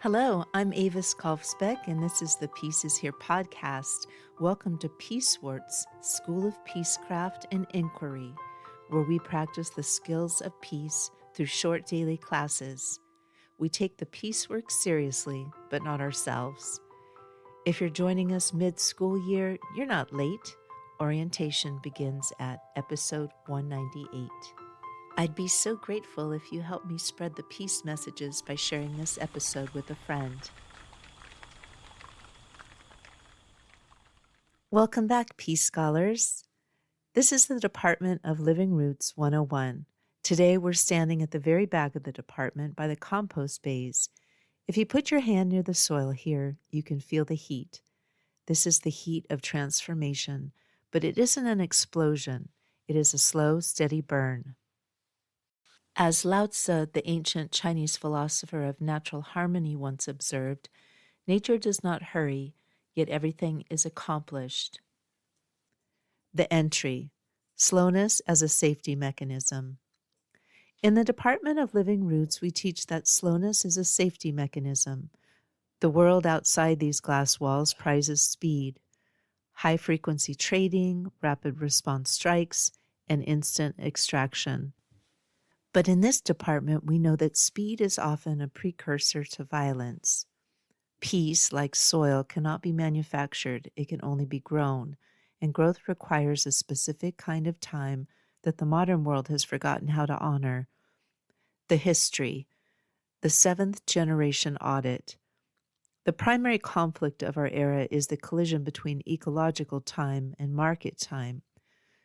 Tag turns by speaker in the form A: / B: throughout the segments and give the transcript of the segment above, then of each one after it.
A: Hello, I'm Avis Kalfsbeck, and this is the Peace is Here podcast. Welcome to Peacewarts, School of Peacecraft and Inquiry, where we practice the skills of peace through short daily classes. We take the peace work seriously, but not ourselves. If you're joining us mid-school year, you're not late. Orientation begins at episode 198. I'd be so grateful if you help me spread the peace messages by sharing this episode with a friend. Welcome back, Peace Scholars. This is the Department of Living Roots 101. Today we're standing at the very back of the department by the compost bays. If you put your hand near the soil here, you can feel the heat. This is the heat of transformation, but it isn't an explosion. It is a slow, steady burn. As Lao Tzu, the ancient Chinese philosopher of natural harmony, once observed, nature does not hurry, yet everything is accomplished. The entry, slowness as a safety mechanism. In the Department of Living Roots, we teach that slowness is a safety mechanism. The world outside these glass walls prizes speed, high-frequency trading, rapid response strikes, and instant extraction. But in this department, we know that speed is often a precursor to violence. Peace, like soil, cannot be manufactured. It can only be grown, and growth requires a specific kind of time that the modern world has forgotten how to honor. The history, the seventh generation audit. The primary conflict of our era is the collision between ecological time and market time.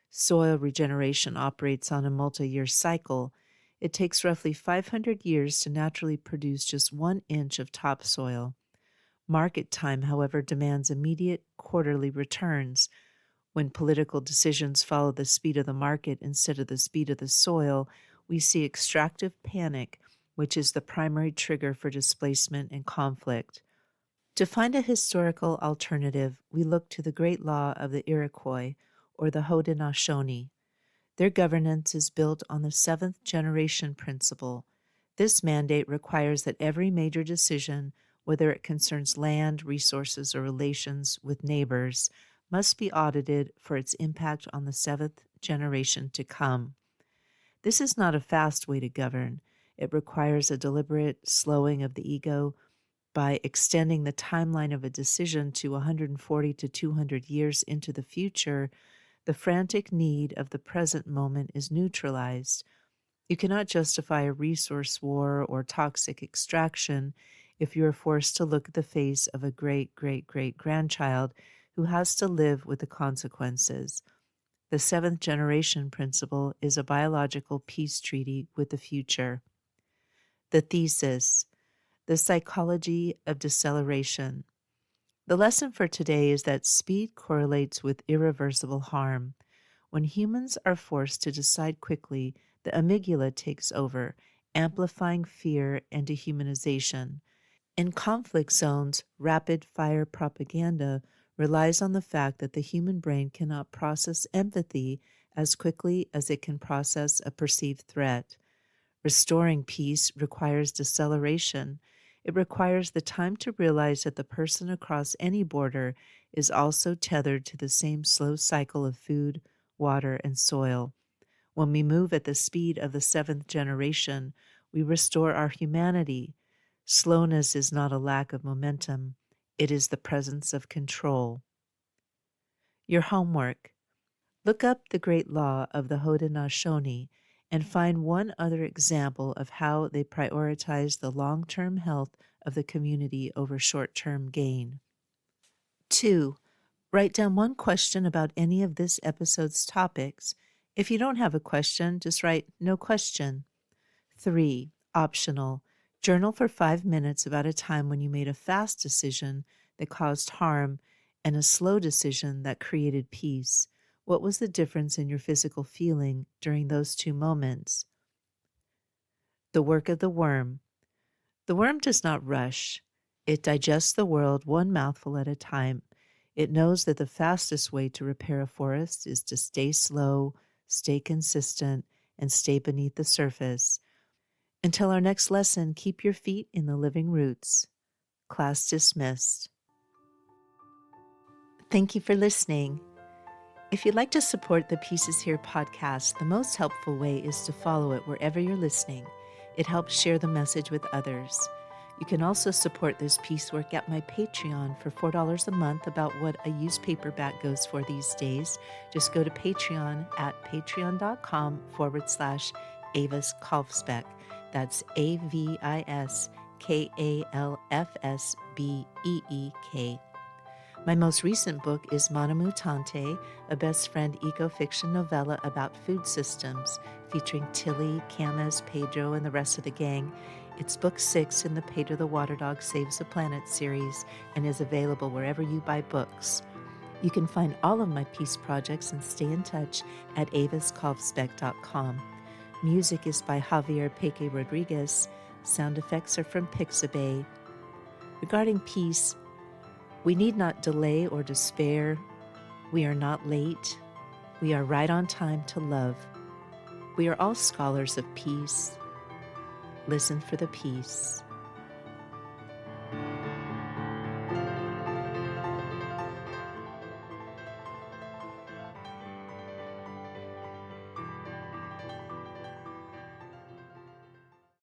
A: Soil regeneration operates on a multi-year cycle. It takes roughly 500 years to naturally produce just 1 inch of topsoil. Market time, however, demands immediate quarterly returns. When political decisions follow the speed of the market instead of the speed of the soil, we see extractive panic, which is the primary trigger for displacement and conflict. To find a historical alternative, we look to the great law of the Iroquois, or the Haudenosaunee. Their governance is built on the Seventh Generation Principle. This mandate requires that every major decision, whether it concerns land, resources, or relations with neighbors, must be audited for its impact on the seventh generation to come. This is not a fast way to govern. It requires a deliberate slowing of the ego by extending the timeline of a decision to 140 to 200 years into the future. The frantic need of the present moment is neutralized. You cannot justify a resource war or toxic extraction if you are forced to look at the face of a great-great-great-grandchild who has to live with the consequences. The seventh generation principle is a biological peace treaty with the future. The thesis, the psychology of deceleration. The lesson for today is that speed correlates with irreversible harm. When humans are forced to decide quickly, the amygdala takes over, amplifying fear and dehumanization. In conflict zones, rapid-fire propaganda relies on the fact that the human brain cannot process empathy as quickly as it can process a perceived threat. Restoring peace requires deceleration. It requires the time to realize that the person across any border is also tethered to the same slow cycle of food, water, and soil. When we move at the speed of the seventh generation, we restore our humanity. Slowness is not a lack of momentum. It is the presence of control. Your homework. Look up the great law of the Haudenosaunee and find one other example of how they prioritize the long-term health of the community over short-term gain. 2. Write down one question about any of this episode's topics. If you don't have a question, just write no question. 3. Optional. Journal for 5 minutes about a time when you made a fast decision that caused harm and a slow decision that created peace. What was the difference in your physical feeling during those two moments? The work of the worm. The worm does not rush. It digests the world one mouthful at a time. It knows that the fastest way to repair a forest is to stay slow, stay consistent, and stay beneath the surface. Until our next lesson, keep your feet in the living roots. Class dismissed. Thank you for listening. If you'd like to support the Pieces Here podcast, the most helpful way is to follow it wherever you're listening. It helps share the message with others. You can also support this piece work at my Patreon for $4 a month, about what a used paperback goes for these days. Just go to Patreon at patreon.com/Avis Kalfsbeck. That's AVISKALFSBEEK. My most recent book is Monomutante, a best friend eco-fiction novella about food systems, featuring Tilly, Camas, Pedro, and the rest of the gang. It's book 6 in the Pedro the Water Dog Saves the Planet series and is available wherever you buy books. You can find all of my peace projects and stay in touch at aviskalfsbeck.com. Music is by Javier Peque Rodriguez. Sound effects are from Pixabay. Regarding peace, we need not delay or despair. We are not late. We are right on time to love. We are all scholars of peace. Listen for the peace.